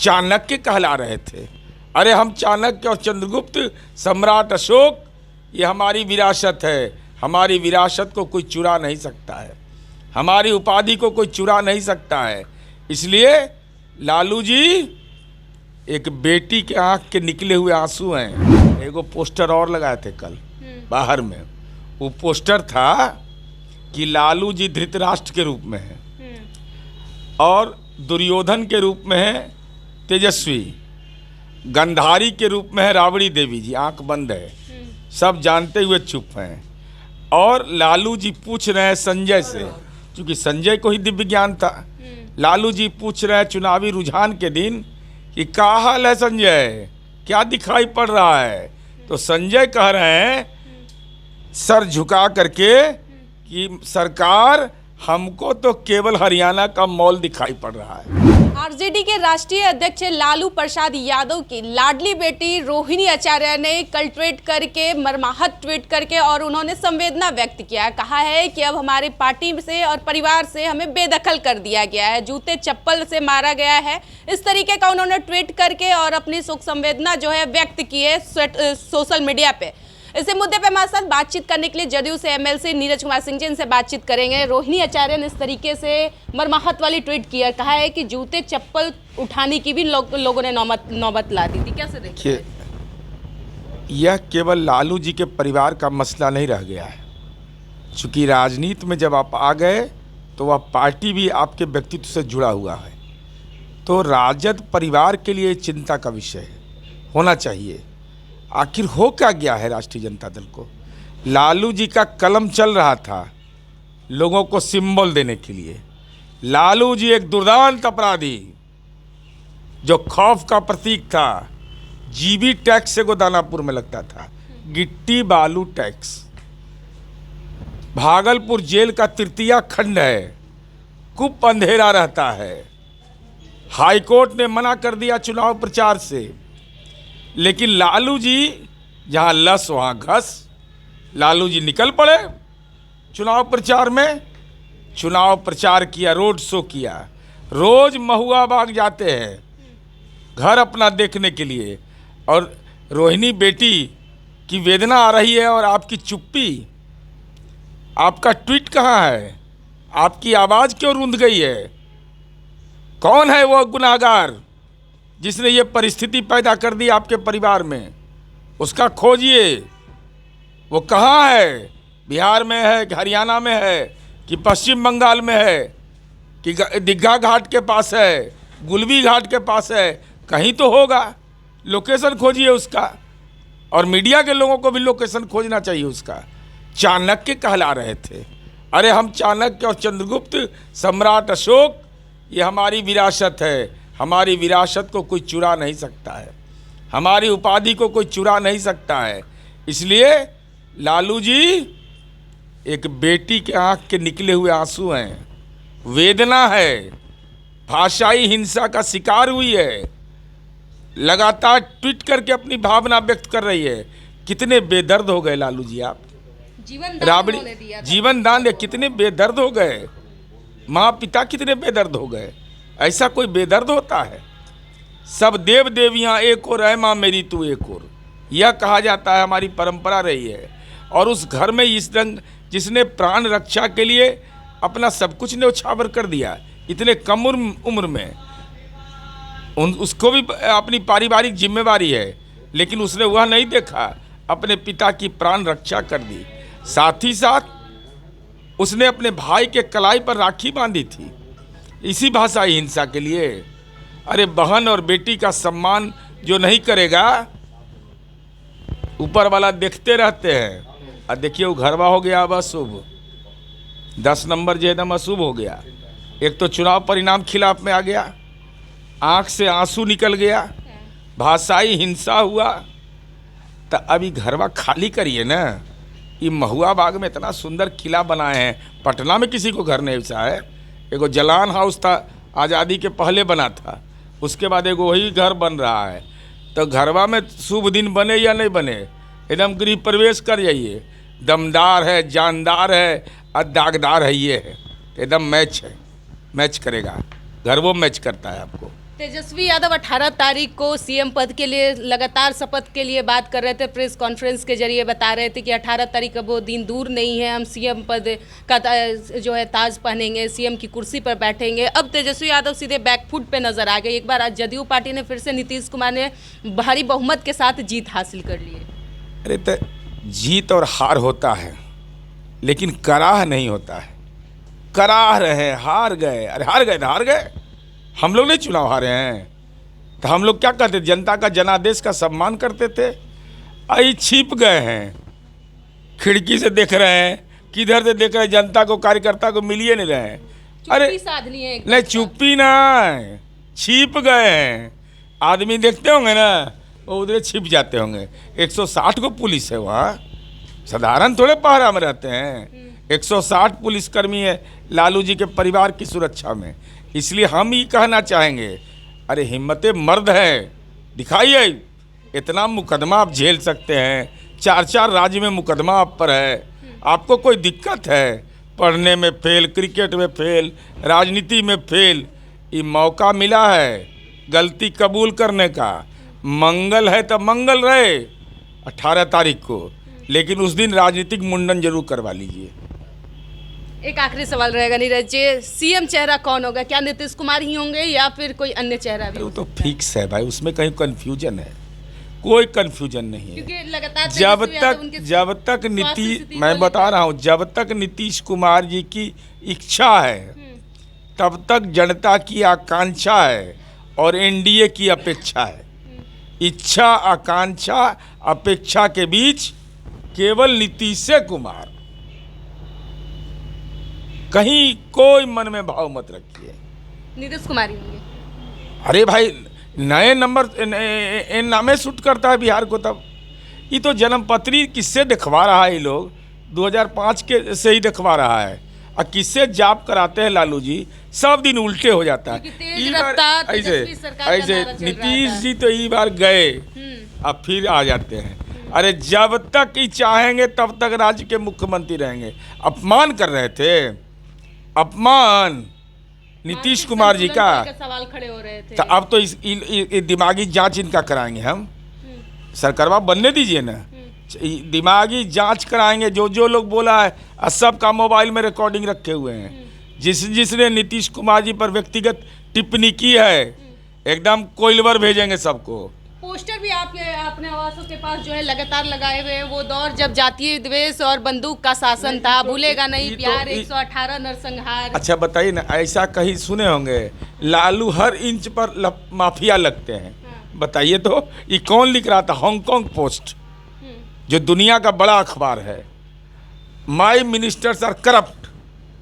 चाणक्य कहला रहे थे। अरे हम चाणक्य और चंद्रगुप्त, सम्राट अशोक, ये हमारी विरासत है। हमारी विरासत को कोई चुरा नहीं सकता है, हमारी उपाधि को कोई चुरा नहीं सकता है। इसलिए लालू जी एक बेटी के आंख के निकले हुए आंसू हैं। एगो पोस्टर और लगाए थे कल बाहर में, वो पोस्टर था कि लालू जी धृतराष्ट्र के रूप में है और दुर्योधन के रूप में है तेजस्वी, गंधारी के रूप में है राबड़ी देवी जी, आंख बंद है, सब जानते हुए चुप हैं। और लालू जी पूछ रहे हैं संजय से, क्योंकि संजय को ही दिव्य ज्ञान था। लालू जी पूछ रहे हैं चुनावी रुझान के दिन कि क्या हाल है संजय, क्या दिखाई पड़ रहा है? तो संजय कह रहे हैं सर झुका करके कि सरकार हमको तो केवल हरियाणा का मॉल दिखाई पड़ रहा है। आरजेडी के राष्ट्रीय अध्यक्ष लालू प्रसाद यादव की लाडली बेटी रोहिणी आचार्य ने कल ट्वीट करके मर्माहत ट्वीट करके और उन्होंने संवेदना व्यक्त किया। कहा है कि अब हमारी पार्टी से और परिवार से हमें बेदखल कर दिया गया है, जूते चप्पल से मारा गया है। इस तरीके का उन्होंने ट्वीट करके और अपनी शोक संवेदना जो है व्यक्त की है सोशल मीडिया पे। इसी मुद्दे पे हमारे साथ बातचीत करने के लिए जदयू से एमएलसी नीरज कुमार सिंह जी, इनसे बातचीत करेंगे। रोहिणी आचार्य ने इस तरीके से मरमाहत वाली ट्वीट किया, कहा है कि जूते चप्पल उठाने की भी लोगों ने नौबत ला दी थी। कैसे देखते हैं? यह केवल लालू जी के परिवार का मसला नहीं रह गया है, चूँकि राजनीति में जब आप आ गए तो वह पार्टी भी आपके व्यक्तित्व से जुड़ा हुआ है। तो राजद परिवार के लिए चिंता का विषय है, होना चाहिए। आखिर हो क्या गया है राष्ट्रीय जनता दल को? लालू जी का कलम चल रहा था लोगों को सिंबल देने के लिए। लालू जी एक दुर्दांत अपराधी जो खौफ का प्रतीक था। जीबी टैक्स से को दानापुर में लगता था, गिट्टी बालू टैक्स। भागलपुर जेल का तृतीय खंड है, खूब अंधेरा रहता है। हाईकोर्ट ने मना कर दिया चुनाव प्रचार से, लेकिन लालू जी जहाँ लस वहाँ घस। लालू जी निकल पड़े चुनाव प्रचार में, चुनाव प्रचार किया, रोड शो किया। रोज महुआ बाग जाते हैं घर अपना देखने के लिए। और रोहिणी बेटी की वेदना आ रही है और आपकी चुप्पी, आपका ट्वीट कहाँ है? आपकी आवाज़ क्यों रुंध गई है? कौन है वो गुनाहगार जिसने ये परिस्थिति पैदा कर दी आपके परिवार में? उसका खोजिए। वो कहाँ है? बिहार में है कि हरियाणा में है कि पश्चिम बंगाल में है कि दीघा घाट के पास है, गुलबी घाट के पास है? कहीं तो होगा। लोकेशन खोजिए उसका, और मीडिया के लोगों को भी लोकेशन खोजना चाहिए उसका। चाणक्य कहला रहे थे। अरे हम चाणक्य और चंद्रगुप्त, सम्राट अशोक, ये हमारी विरासत है। हमारी विरासत को कोई चुरा नहीं सकता है, हमारी उपाधि को कोई चुरा नहीं सकता है। इसलिए लालू जी एक बेटी के आंख के निकले हुए आंसू हैं, वेदना है, भाषाई हिंसा का शिकार हुई है, लगातार ट्वीट करके अपनी भावना व्यक्त कर रही है। कितने बेदर्द हो गए लालू जी आप, राबड़ी जीवन दान दे, कितने बेदर्द हो गए। माँ पिता कितने बेदर्द हो गए। ऐसा कोई बेदर्द होता है? सब देव देवियाँ एक और है, माँ मेरी तू एक और, यह कहा जाता है, हमारी परंपरा रही है। और उस घर में इस रंग जिसने प्राण रक्षा के लिए अपना सब कुछ न्यौछावर कर दिया इतने कम उम्र में, उसको भी अपनी पारिवारिक जिम्मेवारी है, लेकिन उसने वह नहीं देखा, अपने पिता की प्राण रक्षा कर दी। साथ ही साथ उसने अपने भाई के कलाई पर राखी बांधी थी, इसी भाषाई हिंसा के लिए। अरे बहन और बेटी का सम्मान जो नहीं करेगा, ऊपर वाला देखते रहते हैं। और देखिए वो घरवा हो गया अब अशुभ, 10 नंबर जो एकदम अशुभ हो गया। एक तो चुनाव परिणाम खिलाफ में आ गया, आंख से आंसू निकल गया, भाषाई हिंसा हुआ। तो अभी घरवा खाली करिए ना। ये महुआ बाग में इतना सुंदर किला बनाए हैं, पटना में किसी को घर नहीं वैसा है। एगो जलान हाउस था, आज़ादी के पहले बना था, उसके बाद एगो वही घर बन रहा है। तो घरवा में शुभ दिन बने या नहीं बने, एकदम गृह प्रवेश कर जाइए। दमदार है, जानदार है और दागदार है, ये है एकदम मैच है, मैच करेगा घर, वो मैच करता है आपको। तेजस्वी यादव 18 तारीख को सीएम पद के लिए लगातार शपथ के लिए बात कर रहे थे। प्रेस कॉन्फ्रेंस के जरिए बता रहे थे कि 18 तारीख का वो दिन दूर नहीं है, हम सीएम पद का जो है ताज पहनेंगे, सीएम की कुर्सी पर बैठेंगे। अब तेजस्वी यादव सीधे बैकफुट पे नजर आ गए। एक बार आज जदयू पार्टी ने फिर से नीतीश कुमार ने भारी बहुमत के साथ जीत हासिल कर ली है। अरे तो जीत और हार होता है, लेकिन कराह नहीं होता है। कराह रहे, हार गए, अरे हार गए तो हार गए। हम लोग नहीं चुनाव हारे हैं तो हम लोग क्या करते? जनता का जनादेश का सम्मान करते थे। आई छिप गए हैं, खिड़की से देख रहे हैं, किधर से देख रहे हैं, जनता को, कार्यकर्ता को मिल ही नहीं रहे हैं। अरे साध लिए हैं नहीं, चुप्पी ना, छिप गए हैं। आदमी देखते होंगे ना, वो उधर छिप जाते होंगे। 160 को पुलिस है वहाँ, साधारण थोड़े पहरा में रहते हैं। 160 पुलिसकर्मी है लालू जी के परिवार की सुरक्षा में। इसलिए हम ये कहना चाहेंगे, अरे हिम्मते मर्द है, दिखाइए। इतना मुकदमा आप झेल सकते हैं, 4 राज्य में मुकदमा आप पर है। आपको कोई दिक्कत है? पढ़ने में फेल, क्रिकेट में फेल, राजनीति में फेल। ये मौका मिला है गलती कबूल करने का। मंगल है तो मंगल रहे 18 तारीख को, लेकिन उस दिन राजनीतिक मुंडन जरूर करवा लीजिए। एक आखिरी सवाल रहेगा नीरज जी, सीएम चेहरा कौन होगा? क्या नीतीश कुमार ही होंगे या फिर कोई अन्य चेहरा भी? वो तो फिक्स है भाई, उसमें कहीं कंफ्यूजन है? कोई कंफ्यूजन नहीं है। क्योंकि लगातार जब तक नीतीश, मैं बता रहा हूँ, जब तक नीतीश कुमार जी की इच्छा है तब तक जनता की आकांक्षा है और एनडीए की अपेक्षा है। इच्छा, आकांक्षा, अपेक्षा के बीच केवल नीतीश कुमार। कहीं कोई मन में भाव मत रखिए। नीतीश कुमार ही होंगे। अरे भाई, नए नंबर नामे शूट करता है बिहार को। तब ये तो जन्मपत्री किससे दिखवा रहा है? ये लोग 2005 के से ही दिखवा रहा है। और किससे जाप कराते हैं लालू जी? सब दिन उल्टे हो जाता है। ऐसे नीतीश जी तो ये बार गए, अब फिर आ जाते हैं। अरे जब तक ही चाहेंगे तब तक राज्य के मुख्यमंत्री रहेंगे। अपमान कर रहे थे, अपमान नीतीश कुमार जी का। सवाल खड़े हो रहे थे। तो अब तो इस दिमागी जांच इनका कराएंगे हम। सरकारवा बनने दीजिए ना, दिमागी जांच कराएंगे। जो लोग बोला है, सबका मोबाइल में रिकॉर्डिंग रखे हुए हैं। जिसने नीतीश कुमार जी पर व्यक्तिगत टिप्पणी की है, एकदम कोइलवर भेजेंगे सबको। पोस्टर भी आपके अपने आवासों के पास जो है लगातार लगाए हुए हैं। वो दौर जब जातीय द्वेष और बंदूक का शासन था, भूलेगा नहीं बिहार 118 नरसंहार। अच्छा बताइए ना, ऐसा कहीं सुने होंगे? लालू हर इंच पर माफिया लगते हैं। बताइए तो, ये कौन लिख रहा था? हांगकांग पोस्ट, जो दुनिया का बड़ा अखबार है। माई मिनिस्टर्स आर करप्ट,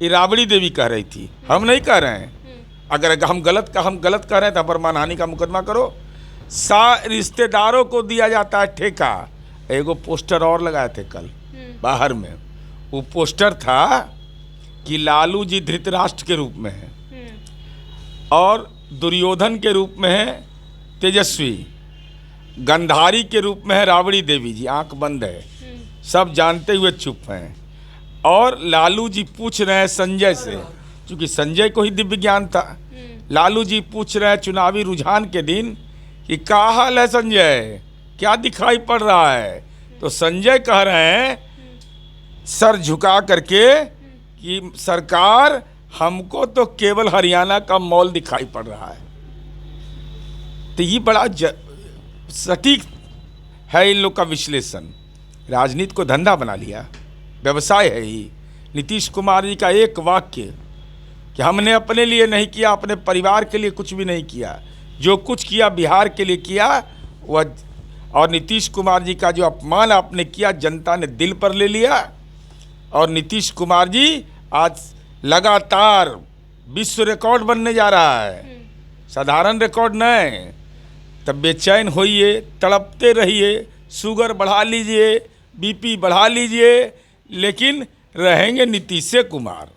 ये राबड़ी देवी कह रही थी, हम नहीं कह रहे हैं। अगर हम गलत कह रहे हैं तो पर मानहानि का मुकदमा करो। रिश्तेदारों को दिया जाता है ठेका। एगो पोस्टर और लगाए थे कल बाहर में। वो पोस्टर था कि लालू जी धृतराष्ट्र के रूप में है और दुर्योधन के रूप में है तेजस्वी, गंधारी के रूप में है राबड़ी देवी जी। आंख बंद है, सब जानते हुए चुप हैं। और लालू जी पूछ रहे हैं संजय से, क्योंकि संजय को ही दिव्य ज्ञान था। लालू जी पूछ रहे हैं चुनावी रुझान के दिन कि क्या हाल है संजय, क्या दिखाई पड़ रहा है? तो संजय कह रहे हैं सर झुका करके कि सरकार, हमको तो केवल हरियाणा का मॉल दिखाई पड़ रहा है। तो ये बड़ा सटीक है इन लोग का विश्लेषण। राजनीति को धंधा बना लिया, व्यवसाय है ही। नीतीश कुमार जी का एक वाक्य कि हमने अपने लिए नहीं किया, अपने परिवार के लिए कुछ भी नहीं किया, जो कुछ किया बिहार के लिए किया वह। और नीतीश कुमार जी का जो अपमान आपने किया, जनता ने दिल पर ले लिया। और नीतीश कुमार जी आज लगातार विश्व रिकॉर्ड बनने जा रहा है, साधारण रिकॉर्ड नहीं। तब बेचैन होइए, तड़पते रहिए, शुगर बढ़ा लीजिए, बीपी बढ़ा लीजिए, लेकिन रहेंगे नीतीश कुमार।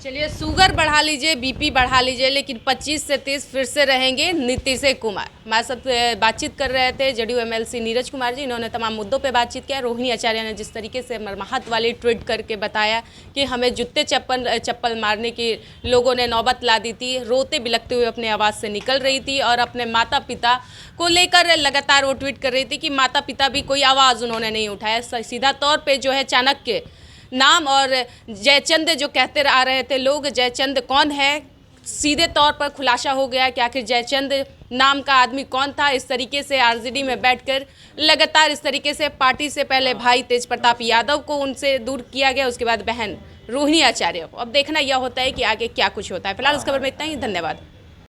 चलिए, शुगर बढ़ा लीजिए, बीपी बढ़ा लीजिए, लेकिन 25 से 30 फिर से रहेंगे नीतीश कुमार। हमारे साथ बातचीत कर रहे थे जेडीयू एमएलसी नीरज कुमार जी। इन्होंने तमाम मुद्दों पे बातचीत किया। रोहिणी आचार्य ने जिस तरीके से मरमाहत वाली ट्वीट करके बताया कि हमें जूते चप्पल मारने की लोगों ने नौबत ला दी थी, रोते बिलखते हुए अपने आवाज़ से निकल रही थी और अपने माता पिता को लेकर लगातार वो ट्वीट कर रही थी कि माता पिता भी कोई आवाज़ उन्होंने नहीं उठाया। सीधा तौर पर जो है चाणक्य नाम और जयचंद जो कहते आ रहे थे लोग, जयचंद कौन है, सीधे तौर पर खुलासा हो गया कि आखिर जयचंद नाम का आदमी कौन था। इस तरीके से आरजेडी में बैठकर लगातार इस तरीके से पार्टी से पहले भाई तेज प्रताप यादव को उनसे दूर किया गया, उसके बाद बहन रोहिणी आचार्य को। अब देखना यह होता है कि आगे क्या कुछ होता है। फिलहाल इस खबर में इतना ही। धन्यवाद।